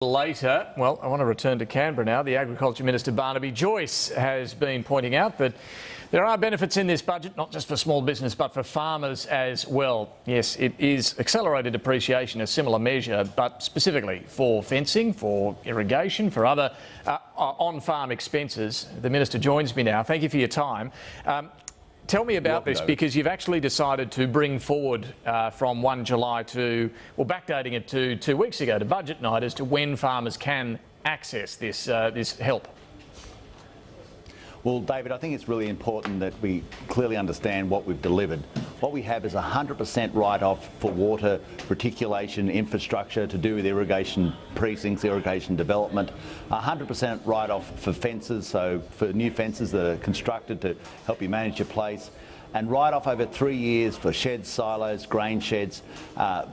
Later, well, I want to return to Canberra now. The Agriculture Minister Barnaby Joyce has been pointing out that there are benefits in this budget, not just for small business, but for farmers as well. Yes, it is accelerated depreciation, a similar measure, but specifically for fencing, for irrigation, for other on-farm expenses. The Minister joins me now. Thank you for your time. Tell me about this, because you've actually decided to bring forward from 1 July to, well, backdating it to 2 weeks ago to budget night as to when farmers can access this help. Well, David, I think it's really important that we clearly understand what we've delivered. What we have is 100% write-off for water reticulation infrastructure to do with irrigation precincts, irrigation development, 100% write-off for fences, so for new fences that are constructed to help you manage your place, and write-off over 3 years for sheds, silos, grain sheds,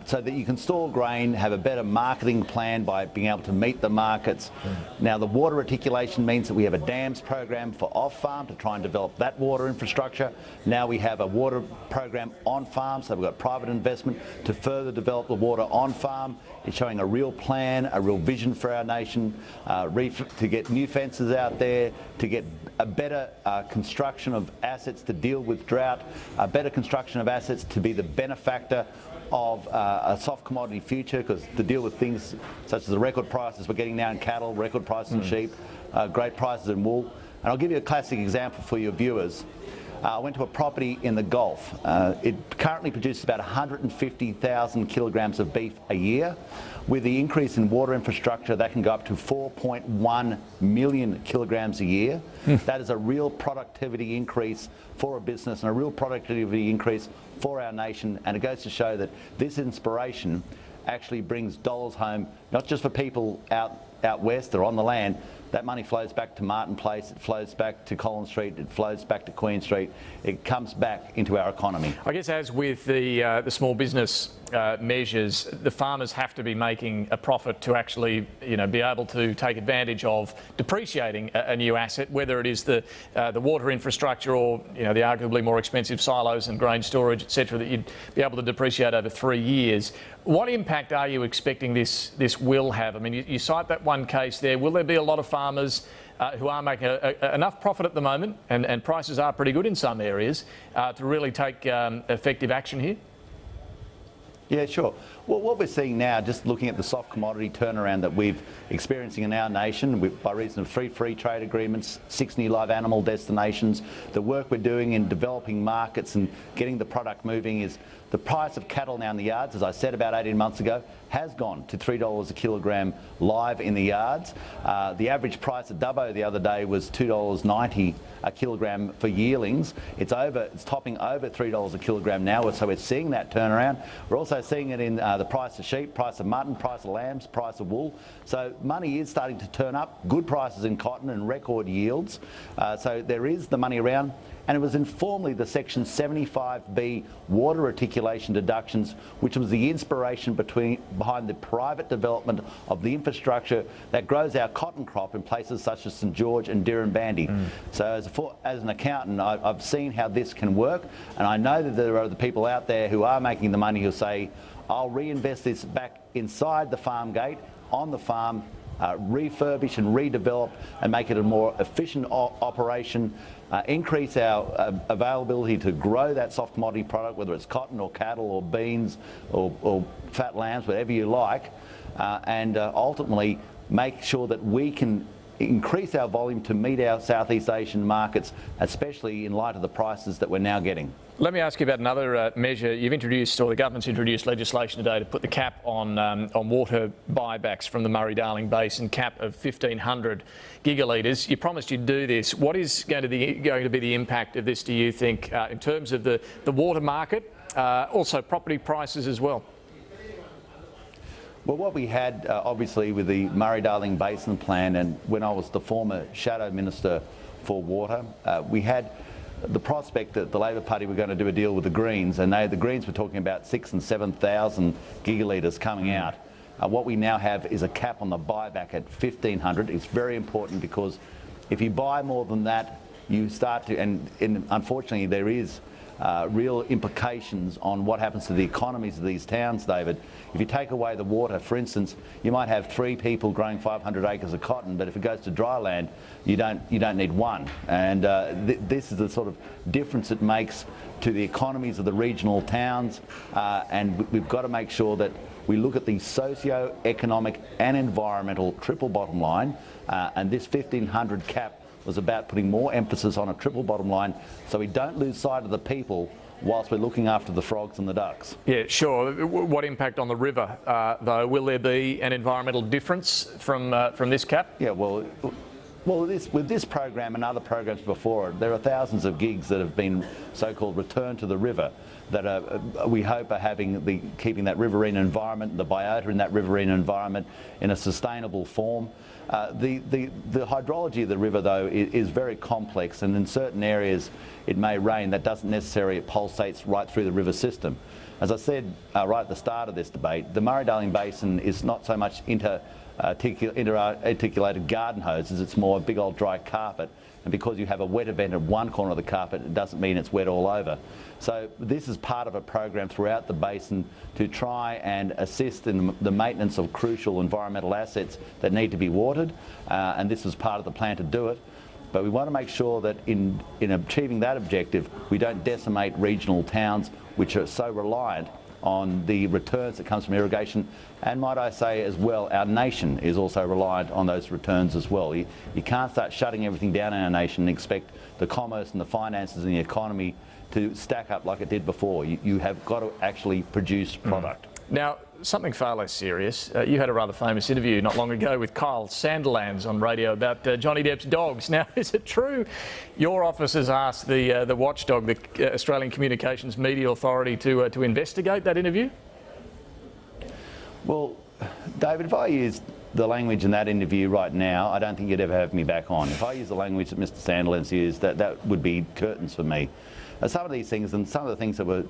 so that you can store grain, have a better marketing plan by being able to meet the markets. Now, the water reticulation means that we have a dams program for off-farm to try and develop that water infrastructure. Now we have a water program on-farm, so we've got private investment to further develop the water on-farm. It's showing a real plan, a real vision for our nation, to get new fences out there, to get a better construction of assets to deal with drought, a better construction of assets to be the benefactor of a soft commodity future, because to deal with things such as the record prices we're getting now in cattle, record prices in sheep, great prices in wool. And I'll give you a classic example for your viewers. I went to a property in the Gulf. It currently produces about 150,000 kilograms of beef a year. With the increase in water infrastructure, that can go up to 4.1 million kilograms a year. That is a real productivity increase for a business and a real productivity increase for our nation. And it goes to show that this inspiration actually brings dollars home, not just for people out west or on the land. That money flows back to Martin Place, it flows back to Collins Street, it flows back to Queen Street. It comes back into our economy. I guess, as with the small business measures, the farmers have to be making a profit to actually, be able to take advantage of depreciating a new asset, whether it is the water infrastructure or, the arguably more expensive silos and grain storage, etc., that you'd be able to depreciate over 3 years. What impact are you expecting this will have? I mean, you cite that one case there. Will there be a lot of farmers who are making enough profit at the moment, and prices are pretty good in some areas, to really take effective action here? Yeah, sure. Well, what we're seeing now, just looking at the soft commodity turnaround that we're experiencing in our nation, by reason of 3 free trade agreements, 6 new live animal destinations, the work we're doing in developing markets and getting the product moving, is the price of cattle now in the yards, as I said about 18 months ago, has gone to $3 a kilogram live in the yards. The average price of Dubbo the other day was $2.90 a kilogram for yearlings. It's topping over $3 a kilogram now, so we're seeing that turnaround. We're also seeing it in the price of sheep, price of mutton, price of lambs, price of wool. So money is starting to turn up. Good prices in cotton and record yields. So there is the money around. And it was informally the Section 75B water reticulation deductions, which was the inspiration behind the private development of the infrastructure that grows our cotton crop in places such as St George and Dirranbandi. So as an accountant, I've seen how this can work, and I know that there are the people out there who are making the money who say, I'll reinvest this back inside the farm gate, on the farm, refurbish and redevelop and make it a more efficient operation, increase our availability to grow that soft commodity product, whether it's cotton or cattle or beans or fat lambs, whatever you like, and ultimately make sure that we can increase our volume to meet our Southeast Asian markets, especially in light of the prices that we're now getting. Let me ask you about another measure. You've introduced, or the government's introduced, legislation today to put the cap on water buybacks from the Murray-Darling Basin, cap of 1,500 gigalitres. You promised you'd do this. What is going to be the impact of this, do you think, in terms of the water market, also property prices as well? Well, what we had, obviously, with the Murray-Darling Basin plan, and when I was the former Shadow Minister for Water, we had the prospect that the Labor Party were going to do a deal with the Greens, and the Greens were talking about 6,000 and 7,000 gigalitres coming out. What we now have is a cap on the buyback at 1,500. It's very important, because if you buy more than that, you start to, and unfortunately there is real implications on what happens to the economies of these towns, David. If you take away the water, for instance, you might have 3 people growing 500 acres of cotton, but if it goes to dry land, you don't need one. And this is the sort of difference it makes to the economies of the regional towns, and we've got to make sure that we look at the socio-economic and environmental triple bottom line, and this 1,500 cap was about putting more emphasis on a triple bottom line so we don't lose sight of the people whilst we're looking after the frogs and the ducks. Yeah, sure. What impact on the river, though? Will there be an environmental difference from this cap? Yeah, well, with this program and other programs before it, there are thousands of gigs that have been so-called return to the river that we hope are keeping that riverine environment, the biota in that riverine environment in a sustainable form. The hydrology of the river, though, is very complex, and in certain areas it may rain. That doesn't necessarily pulsates right through the river system. As I said right at the start of this debate, the Murray-Darling Basin is not so much inter-articulated garden hoses, it's more a big old dry carpet. And because you have a wet event at one corner of the carpet, it doesn't mean it's wet all over. So this is part of a program throughout the basin to try and assist in the maintenance of crucial environmental assets that need to be watered, and this is part of the plan to do it. But we want to make sure that in achieving that objective, we don't decimate regional towns which are so reliant on the returns that comes from irrigation. And might I say as well, our nation is also reliant on those returns as well. You can't start shutting everything down in our nation and expect the commerce and the finances and the economy to stack up like it did before. You have got to actually produce product. Now, something far less serious. You had a rather famous interview not long ago with Kyle Sandilands on radio about Johnny Depp's dogs. Now, is it true your office has asked the watchdog, the Australian Communications Media Authority, to investigate that interview? Well, David, if I used the language in that interview right now, I don't think you'd ever have me back on. If I use the language that Mr. Sandilands used, that would be curtains for me. Some of these things and some of the things that were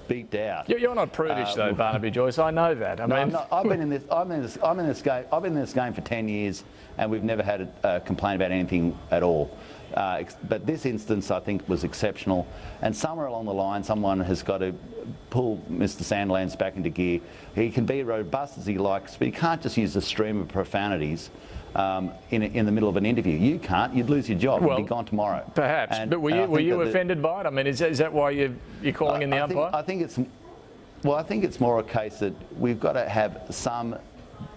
beeped out. You're not prudish though, Barnaby Joyce. I know that. I've been in this. I'm in this game. I've been in this game for 10 years, and we've never had a complaint about anything at all. But this instance, I think, was exceptional. And somewhere along the line, someone has got to pull Mr. Sandilands back into gear. He can be robust as he likes, but he can't just use a stream of profanities in the middle of an interview. You can't. You'd lose your job. You'd be gone tomorrow. Perhaps. But were you offended by it? I mean, is that why you're calling in the umpire? I think it's more a case that we've got to have some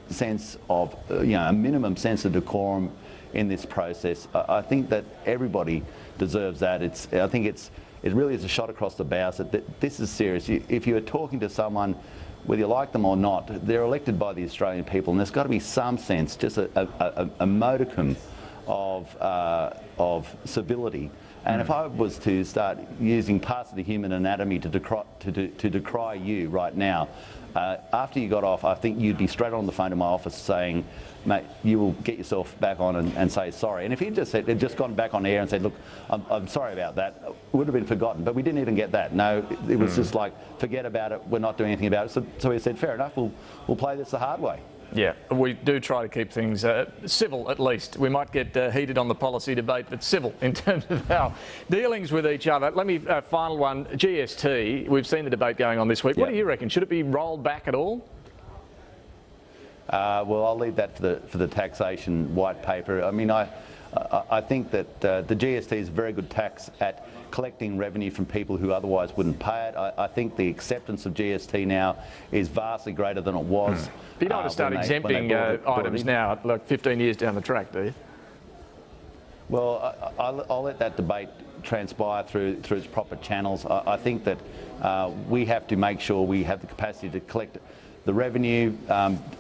sense of, a minimum sense of decorum in this process. I think that everybody deserves that. I think it really is a shot across the bows that this is serious. If you are talking to someone, whether you like them or not, they're elected by the Australian people, and there's got to be some sense, just a modicum of civility. And if I was to start using parts of the human anatomy to decry you right now, after you got off, I think you'd be straight on the phone to my office saying, mate, you will get yourself back on and say sorry. And if he'd just gone back on air and said, look, I'm sorry about that, it would have been forgotten. But we didn't even get that. No, it was just like, forget about it, we're not doing anything about it. So we said, fair enough, we'll play this the hard way. Yeah, we do try to keep things civil, at least. We might get heated on the policy debate, but civil in terms of our dealings with each other. Let me, final one, GST. We've seen the debate going on this week. What do you reckon? Should it be rolled back at all? Well, I'll leave that for the taxation white paper. I mean, I think that the GST is a very good tax at collecting revenue from people who otherwise wouldn't pay it. I think the acceptance of GST now is vastly greater than it was. But you don't want to start exempting items now, like 15 years down the track, do you? Well, I'll let that debate transpire through its proper channels. I think that we have to make sure we have the capacity to collect the revenue.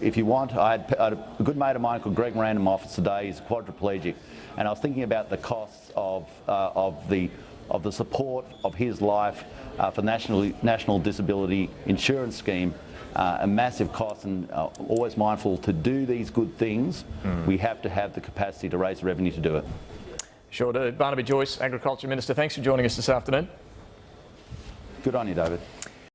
If you want, I had a good mate of mine called Greg Moran in my office today. He's quadriplegic, and I was thinking about the costs of the support of his life for National Disability Insurance Scheme. A massive cost, and always mindful to do these good things. We have to have the capacity to raise revenue to do it. Sure do. Barnaby Joyce, Agriculture Minister, thanks for joining us this afternoon. Good on you, David.